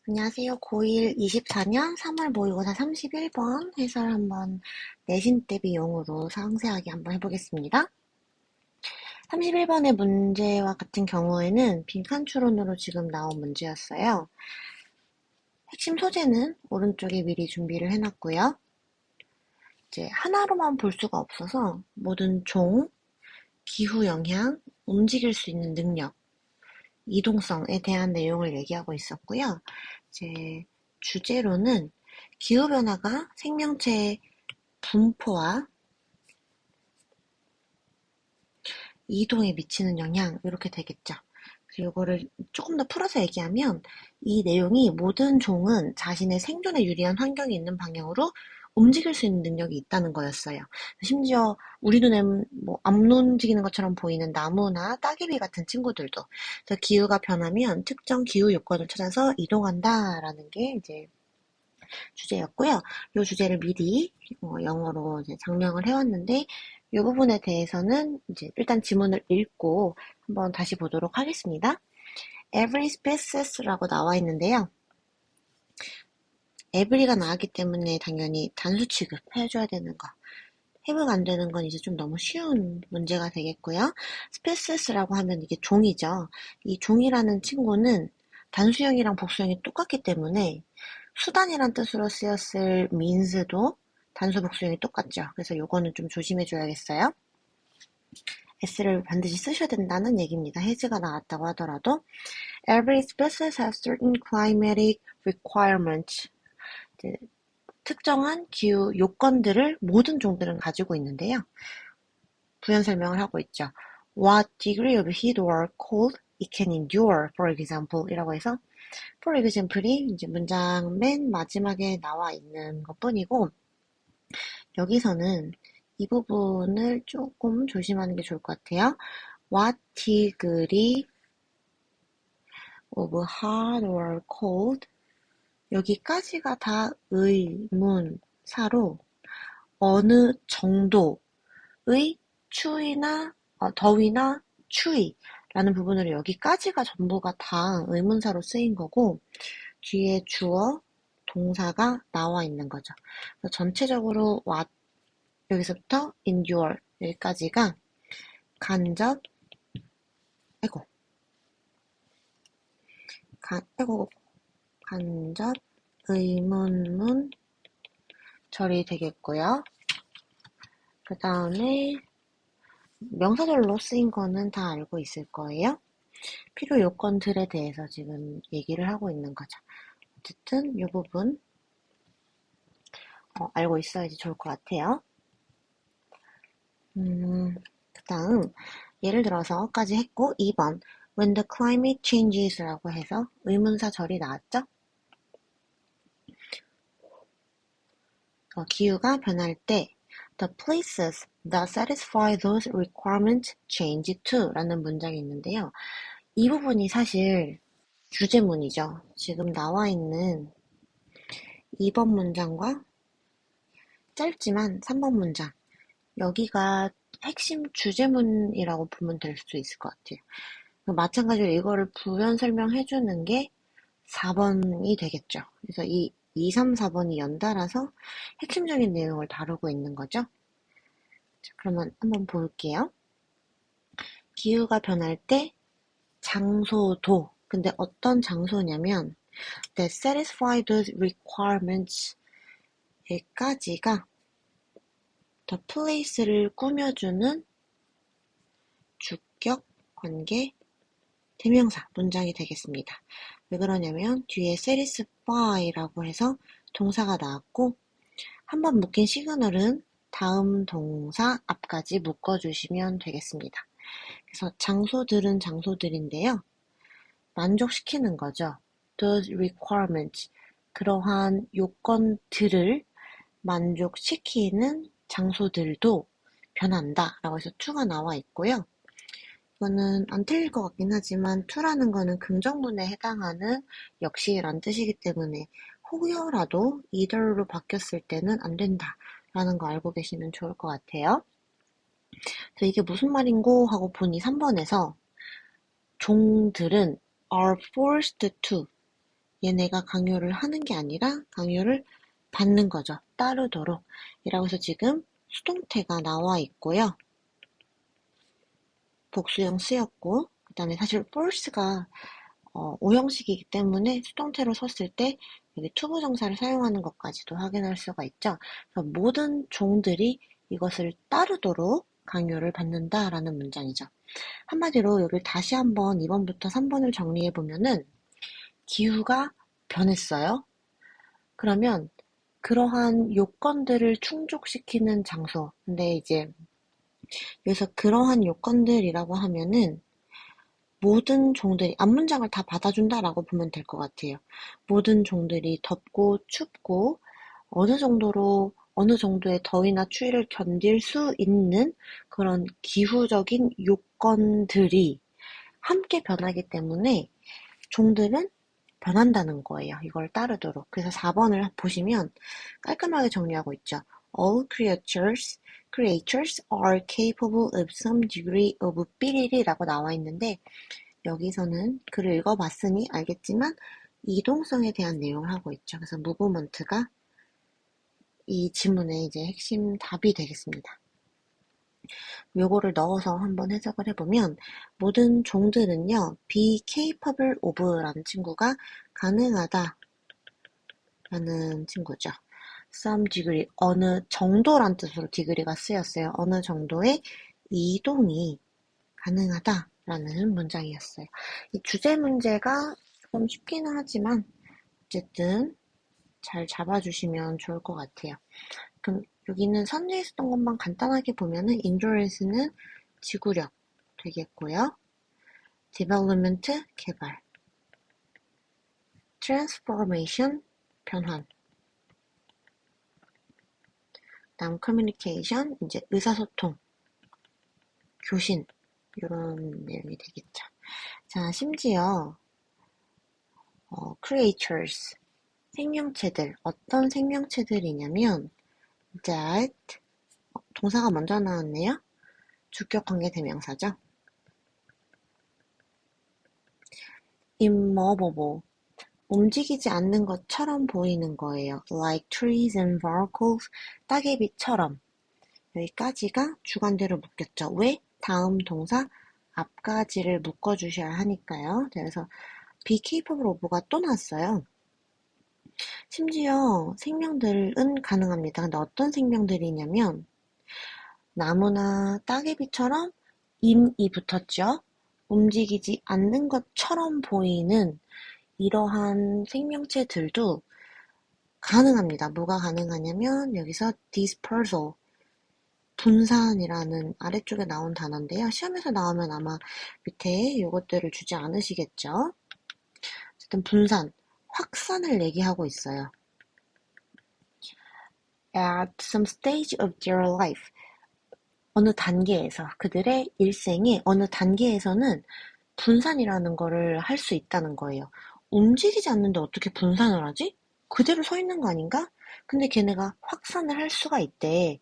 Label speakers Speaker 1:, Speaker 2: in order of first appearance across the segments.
Speaker 1: 안녕하세요. 고1 24년 3월 모의고사 31번 해설 한번 내신 대비용으로 상세하게 한번 해보겠습니다. 31번의 문제와 같은 경우에는 빈칸 추론으로 지금 나온 문제였어요. 핵심 소재는 오른쪽에 미리 준비를 해놨고요. 이제 하나로만 볼 수가 없어서 모든 종, 기후 영향, 움직일 수 있는 능력, 이동성에 대한 내용을 얘기하고 있었고요. 이제 주제로는 기후변화가 생명체의 분포와 이동에 미치는 영향, 이렇게 되겠죠. 그래서 이거를 조금 더 풀어서 얘기하면 이 내용이 모든 종은 자신의 생존에 유리한 환경이 있는 방향으로 움직일 수 있는 능력이 있다는 거였어요. 심지어 우리 눈엔 안 움직이는 것처럼 보이는 나무나 따개비 같은 친구들도 그래서 기후가 변하면 특정 기후 요건을 찾아서 이동한다라는 게 이제 주제였고요. 이 주제를 미리 영어로 이제 장명을 해왔는데 이 부분에 대해서는 이제 일단 지문을 읽고 한번 다시 보도록 하겠습니다. Every species라고 나와 있는데요. every가 나왔기 때문에 당연히 단수 취급해줘야 되는 거. 해부가 안 되는 건 이제 좀 너무 쉬운 문제가 되겠고요. species라고 하면 이게 종이죠. 이 종이라는 친구는 단수형이랑 복수형이 똑같기 때문에 수단이란 뜻으로 쓰였을 means도 단수 복수형이 똑같죠. 그래서 요거는 좀 조심해 줘야겠어요. s를 반드시 쓰셔야 된다는 얘기입니다. 해즈가 나왔다고 하더라도 Every species has certain climatic requirements. 특정한 기후 요건들을 모든 종들은 가지고 있는데요. 부연 설명을 하고 있죠. What degree of heat or cold it can endure, for example, 이라고 해서 for example이 이제 문장 맨 마지막에 나와 있는 것 뿐이고, 여기서는 이 부분을 조금 조심하는 게 좋을 것 같아요. What degree of hot or cold? 여기까지가 다 의문사로 어느 정도의 추위나 더위나 추위라는 부분으로 여기까지가 전부가 다 의문사로 쓰인 거고 뒤에 주어, 동사가 나와 있는 거죠. 그래서 전체적으로 what 여기서부터 endure 여기까지가 간접 간접 의문문 처리되겠고요. 그 다음에 명사절로 쓰인 거는 다 알고 있을 거예요. 필요 요건들에 대해서 지금 얘기를 하고 있는 거죠. 어쨌든 이 부분 알고 있어야지 좋을 것 같아요. 그 다음 예를 들어서까지 했고 2번 When the climate changes라고 해서 의문사 절이 나왔죠. 기후가 변할 때 The places that satisfy those requirements change too 라는 문장이 있는데요. 이 부분이 사실 주제문이죠. 지금 나와 있는 2번 문장과 짧지만 3번 문장 여기가 핵심 주제문이라고 보면 될 수 있을 것 같아요. 마찬가지로 이거를 부연 설명해주는 게 4번이 되겠죠. 그래서 이 2, 3, 4번이 연달아서 핵심적인 내용을 다루고 있는 거죠. 자, 그러면 한번 볼게요. 기후가 변할 때 장소도 근데 어떤 장소냐면 that satisfy those requirements 여기까지가 the place를 꾸며주는 주격 관계 대명사 문장이 되겠습니다. 왜 그러냐면 뒤에 satisfy라고 해서 동사가 나왔고 한번 묶인 시그널은 다음 동사 앞까지 묶어주시면 되겠습니다. 그래서 장소들은 장소들인데요. 만족시키는 거죠. Those requirements, 그러한 요건들을 만족시키는 장소들도 변한다 라고 해서 to가 나와 있고요. 이거는 안 틀릴 것 같긴 하지만 to라는 거는 긍정문에 해당하는 역시란 뜻이기 때문에 혹여라도 either로 바뀌었을 때는 안 된다 라는 거 알고 계시면 좋을 것 같아요. 그래서 이게 무슨 말인고 하고 보니 3번에서 종들은 are forced to 얘네가 강요를 하는 게 아니라 강요를 받는 거죠. 따르도록. 이라고 해서 지금 수동태가 나와 있고요. 복수형 쓰였고, 그 다음에 사실 force가 오형식이기 때문에 수동태로 썼을 때 여기 투부정사를 사용하는 것까지도 확인할 수가 있죠. 그래서 모든 종들이 이것을 따르도록 강요를 받는다라는 문장이죠. 한마디로 여기를 다시 한번 2번부터 3번을 정리해 보면은 기후가 변했어요. 그러면 그러한 요건들을 충족시키는 장소. 근데 이제 여기서 그러한 요건들이라고 하면은 모든 종들이 앞문장을 다 받아준다라고 보면 될 것 같아요. 모든 종들이 덥고 춥고 어느 정도의 더위나 추위를 견딜 수 있는 그런 기후적인 요건들이 함께 변하기 때문에 종들은 변한다는 거예요. 이걸 따르도록. 그래서 4번을 보시면 깔끔하게 정리하고 있죠. All creatures are capable of some degree of 삐리리라고 나와 있는데 여기서는 글을 읽어봤으니 알겠지만 이동성에 대한 내용을 하고 있죠. 그래서 movement가 이 지문의 이제 핵심 답이 되겠습니다. 요거를 넣어서 한번 해석을 해보면 모든 종들은요, be capable of라는 친구가 가능하다 라는 친구죠. some degree, 어느 정도란 뜻으로 degree가 쓰였어요. 어느 정도의 이동이 가능하다 라는 문장이었어요. 이 주제 문제가 좀 쉽기는 하지만 어쨌든 잘 잡아주시면 좋을 것 같아요. 그럼 여기는 선에 있었던 것만 간단하게 보면은 endurance는 지구력 되겠고요. development 개발, transformation 변환, 다음 communication 이제 의사소통, 교신 이런 내용이 되겠죠. 자, 심지어 creatures 생명체들 어떤 생명체들이냐면 that 동사가 먼저 나왔네요. 주격 관계 대명사죠. immovable 움직이지 않는 것처럼 보이는 거예요. like trees and vehicles 따개비처럼 여기까지가 주관대로 묶였죠. 왜? 다음 동사 앞까지를 묶어주셔야 하니까요. 그래서 be capable of가 또 나왔어요. 심지어 생명들은 가능합니다. 근데 어떤 생명들이냐면 나무나 따개비처럼 임이 붙었죠. 움직이지 않는 것처럼 보이는 이러한 생명체들도 가능합니다. 뭐가 가능하냐면 여기서 dispersal, 분산이라는 아래쪽에 나온 단어인데요. 시험에서 나오면 아마 밑에 이것들을 주지 않으시겠죠. 어쨌든 분산, 확산을 얘기하고 있어요. At some stage of their life, 어느 단계에서, 그들의 일생의 어느 단계에서는 분산이라는 거를 할 수 있다는 거예요. 움직이지 않는데 어떻게 분산을 하지? 그대로 서 있는 거 아닌가? 근데 걔네가 확산을 할 수가 있대.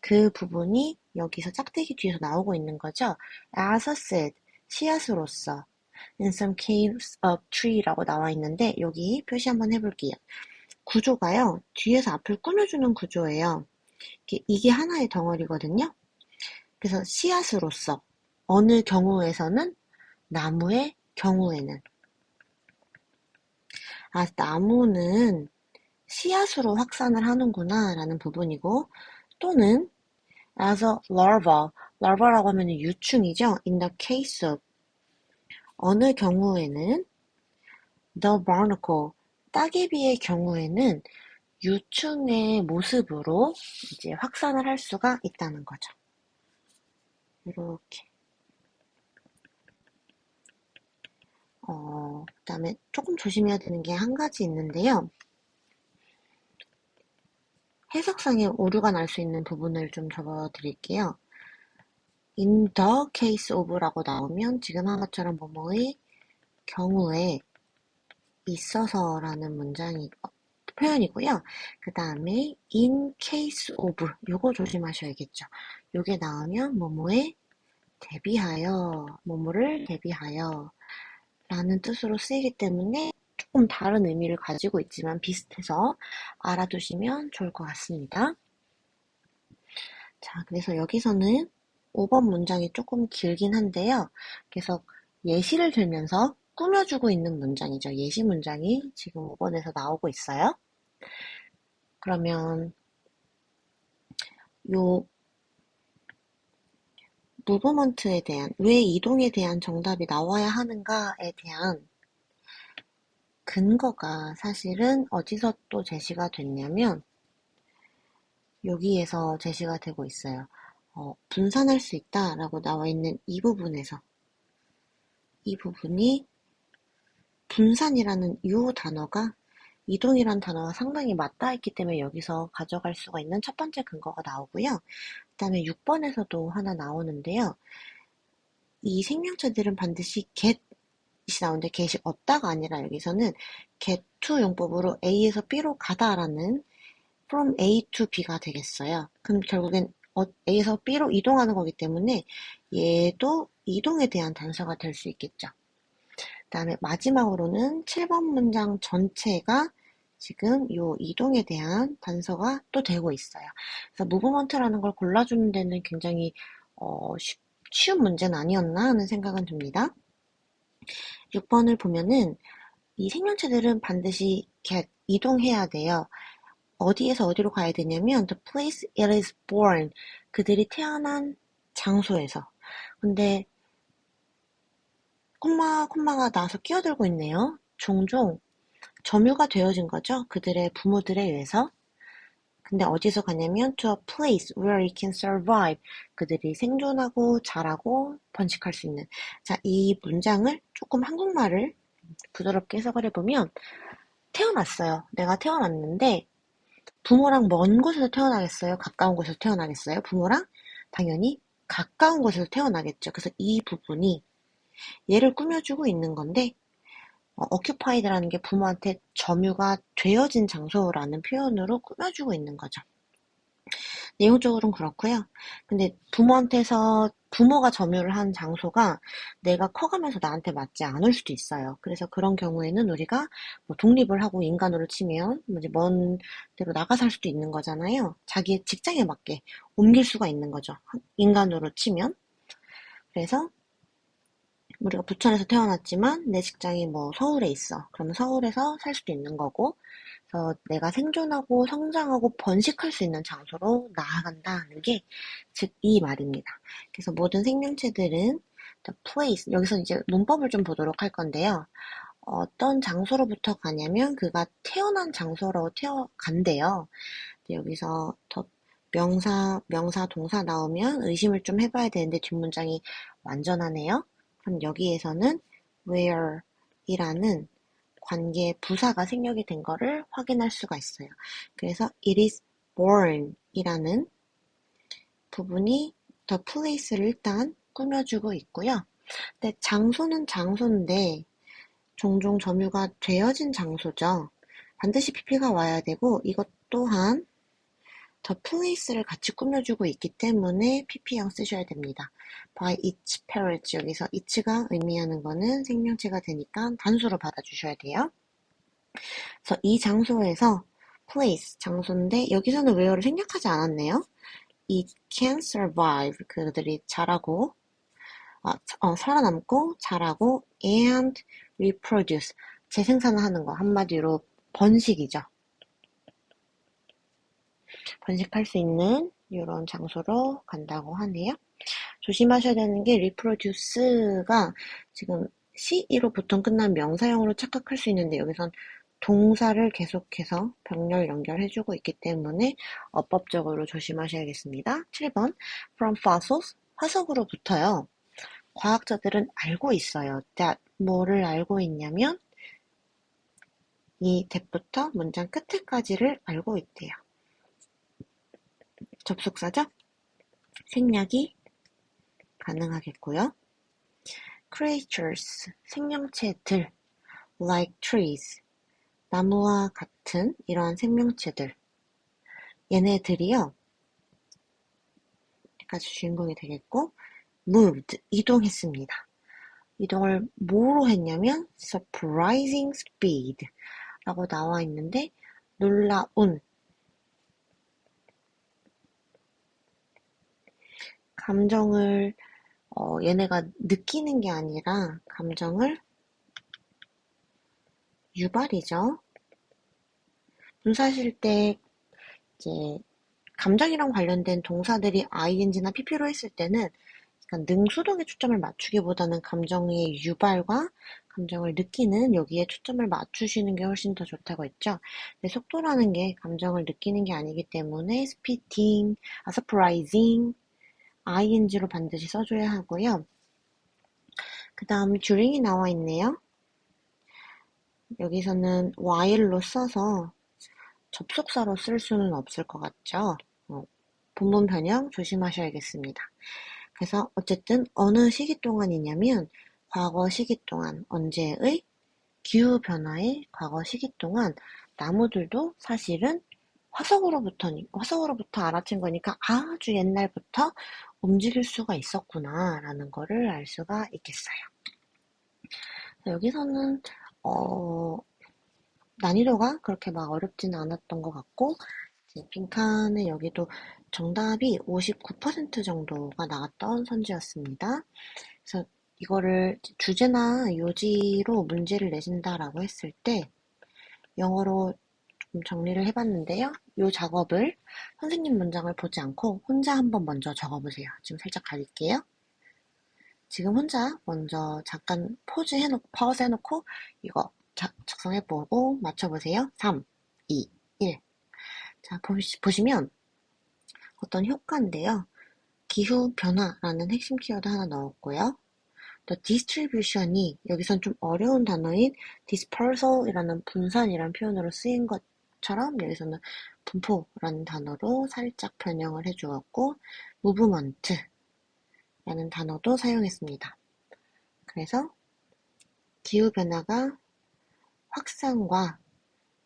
Speaker 1: 그 부분이 여기서 짝대기 뒤에서 나오고 있는 거죠. As a seed, 씨앗으로서 in some caves of tree라고 나와 있는데 여기 표시 한번 해볼게요. 구조가요. 뒤에서 앞을 꾸며주는 구조예요. 이게 하나의 덩어리거든요. 그래서 씨앗으로서 어느 경우에서는 나무의 경우에는 나무는 씨앗으로 확산을 하는구나 라는 부분이고 또는 as a larva라고 하면 유충이죠. in the case of 어느 경우에는 the barnacle 따개비의 경우에는 유충의 모습으로 이제 확산을 할 수가 있다는 거죠. 이렇게 그다음에 조금 조심해야 되는 게 한 가지 있는데요. 해석상의 오류가 날 수 있는 부분을 좀 적어드릴게요. in the case of라고 나오면 지금 한 것처럼 뭐뭐의 경우에 있어서라는 표현이고요. 그 다음에 in case of 요거 조심하셔야겠죠. 요게 나오면 뭐뭐에 대비하여 뭐뭐를 대비하여 라는 뜻으로 쓰이기 때문에 조금 다른 의미를 가지고 있지만 비슷해서 알아두시면 좋을 것 같습니다. 자, 그래서 여기서는 5번 문장이 조금 길긴 한데요. 계속 예시를 들면서 꾸며주고 있는 문장이죠. 예시 문장이 지금 5번에서 나오고 있어요. 그러면 요 무브먼트에 대한, 왜 이동에 대한 정답이 나와야 하는가에 대한 근거가 사실은 어디서 또 제시가 됐냐면 여기에서 제시가 되고 있어요. 분산할 수 있다라고 나와 있는 이 부분에서 이 부분이 분산이라는 이 단어가 이동이라는 단어가 상당히 맞닿아 있기 때문에 여기서 가져갈 수가 있는 첫 번째 근거가 나오고요. 그 다음에 6번에서도 하나 나오는데요. 이 생명체들은 반드시 get이 나오는데 get이 없다가 아니라 여기서는 get to 용법으로 A에서 B로 가다라는 from A to B가 되겠어요. 그럼 결국엔 A에서 B로 이동하는 거기 때문에 얘도 이동에 대한 단서가 될 수 있겠죠. 그 다음에 마지막으로는 7번 문장 전체가 지금 이 이동에 대한 단서가 또 되고 있어요. 그래서 무브먼트라는 걸 골라주는 데는 굉장히 쉬운 문제는 아니었나 하는 생각은 듭니다. 6번을 보면은 이 생명체들은 반드시 이동해야 돼요. 어디에서 어디로 가야 되냐면 the place it is born, 그들이 태어난 장소에서. 근데 콤마가 나와서 끼어들고 있네요. 종종 점유가 되어진 거죠. 그들의 부모들에 의해서. 근데 어디서 가냐면 to a place where it can survive, 그들이 생존하고 자라고 번식할 수 있는. 자, 이 문장을 조금 한국말을 부드럽게 해석을 해보면 태어났어요. 내가 태어났는데 부모랑 먼 곳에서 태어나겠어요? 가까운 곳에서 태어나겠어요? 부모랑 당연히 가까운 곳에서 태어나겠죠. 그래서 이 부분이 얘를 꾸며주고 있는 건데 occupied라는 게 부모한테 점유가 되어진 장소라는 표현으로 꾸며주고 있는 거죠. 내용적으로는 그렇고요. 근데 부모가 점유를 한 장소가 내가 커가면서 나한테 맞지 않을 수도 있어요. 그래서 그런 경우에는 우리가 뭐 독립을 하고 인간으로 치면 이제 먼 데로 나가 살 수도 있는 거잖아요. 자기의 직장에 맞게 옮길 수가 있는 거죠. 인간으로 치면. 그래서 우리가 부천에서 태어났지만 내 직장이 뭐 서울에 있어. 그러면 서울에서 살 수도 있는 거고, 그래서 내가 생존하고 성장하고 번식할 수 있는 장소로 나아간다는 게 즉 이 말입니다. 그래서 모든 생명체들은 the place, 여기서 이제 문법을 좀 보도록 할 건데요. 어떤 장소로부터 가냐면 그가 태어난 장소로 간대요. 여기서 더 명사, 동사 나오면 의심을 좀 해봐야 되는데 뒷문장이 완전하네요. 그럼 여기에서는 where 이라는 관계 부사가 생략이 된 거를 확인할 수가 있어요. 그래서 it is born 이라는 부분이 the place를 일단 꾸며주고 있고요. 근데 장소는 장소인데 종종 점유가 되어진 장소죠. 반드시 pp가 와야 되고 이것 또한 the place를 같이 꾸며주고 있기 때문에 pp형 쓰셔야 됩니다. by each parrot, 여기서 each가 의미하는 거는 생명체가 되니까 단수로 받아주셔야 돼요. 그래서 이 장소에서 place, 장소인데 여기서는 where를 생략하지 않았네요. It can survive, 그들이 자라고 살아남고 자라고 and reproduce, 재생산을 하는 거, 한마디로 번식이죠. 번식할 수 있는 이런 장소로 간다고 하네요. 조심하셔야 되는 게 reproduce가 지금 CE로 보통 끝난 명사형으로 착각할 수 있는데 여기선 동사를 계속해서 병렬 연결해주고 있기 때문에 어법적으로 조심하셔야겠습니다. 7번 from fossils, 화석으로부터요. 과학자들은 알고 있어요. that, 뭐를 알고 있냐면 이 that부터 문장 끝에까지를 알고 있대요. 접속사죠? 생략이 가능하겠고요. creatures, 생명체들, like trees, 나무와 같은 이러한 생명체들, 얘네들이요. 여기까지 주인공이 되겠고 moved, 이동했습니다. 이동을 뭐로 했냐면 surprising speed 라고 나와 있는데 놀라운 감정을 얘네가 느끼는 게 아니라 감정을 유발이죠. 문사실 때 이제 감정이랑 관련된 동사들이 ing나 pp로 했을 때는 그러니까 능수동에 초점을 맞추기보다는 감정의 유발과 감정을 느끼는 여기에 초점을 맞추시는 게 훨씬 더 좋다고 했죠. 근데 속도라는 게 감정을 느끼는 게 아니기 때문에 speeding, surprising, ing로 반드시 써줘야 하고요. 그 다음 during이 나와 있네요. 여기서는 while로 써서 접속사로 쓸 수는 없을 것 같죠. 본문 변형 조심하셔야겠습니다. 그래서 어쨌든 어느 시기 동안이냐면 과거 시기 동안 언제의 기후 변화의 과거 시기 동안 나무들도 사실은 화석으로부터 알아챈 거니까 아주 옛날부터 움직일 수가 있었구나라는 거를 알 수가 있겠어요. 여기서는 난이도가 그렇게 막 어렵지는 않았던 것 같고 빈칸에 여기도 정답이 59% 정도가 나왔던 선지였습니다. 그래서 이거를 주제나 요지로 문제를 내신다라고 했을 때 영어로 좀 정리를 해봤는데요. 이 작업을 선생님 문장을 보지 않고 혼자 한번 먼저 적어보세요. 지금 살짝 가릴게요. 지금 혼자 먼저 잠깐 퍼즈 해놓고 이거 작성해보고 맞춰보세요. 3, 2, 1. 자, 보시면 어떤 효과인데요. 기후 변화라는 핵심 키워드 하나 넣었고요. The distribution이 여기선 좀 어려운 단어인 dispersal이라는 분산이라는 표현으로 쓰인 것처럼 여기서는 분포라는 단어로 살짝 변형을 해주었고 movement라는 단어도 사용했습니다. 그래서 기후변화가 확산과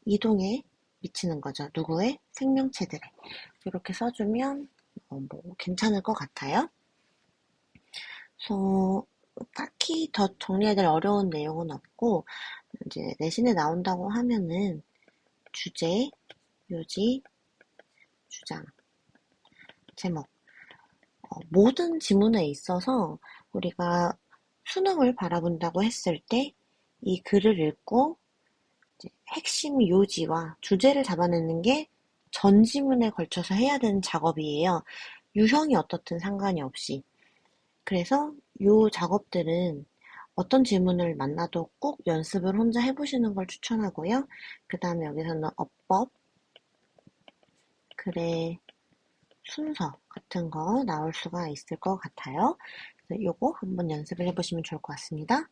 Speaker 1: 이동에 미치는 거죠. 누구의? 생명체들의. 이렇게 써주면 괜찮을 것 같아요. 그래서 딱히 더 정리해야 될 어려운 내용은 없고 이제 내신에 나온다고 하면은 주제, 요지, 주장, 제목 모든 지문에 있어서 우리가 수능을 바라본다고 했을 때 이 글을 읽고 핵심 요지와 주제를 잡아내는 게 전 지문에 걸쳐서 해야 되는 작업이에요. 유형이 어떻든 상관이 없이. 그래서 이 작업들은 어떤 질문을 만나도 꼭 연습을 혼자 해보시는 걸 추천하고요. 그 다음에 여기서는 어법, 글의 순서 같은 거 나올 수가 있을 것 같아요. 그래서 요거 한번 연습을 해보시면 좋을 것 같습니다.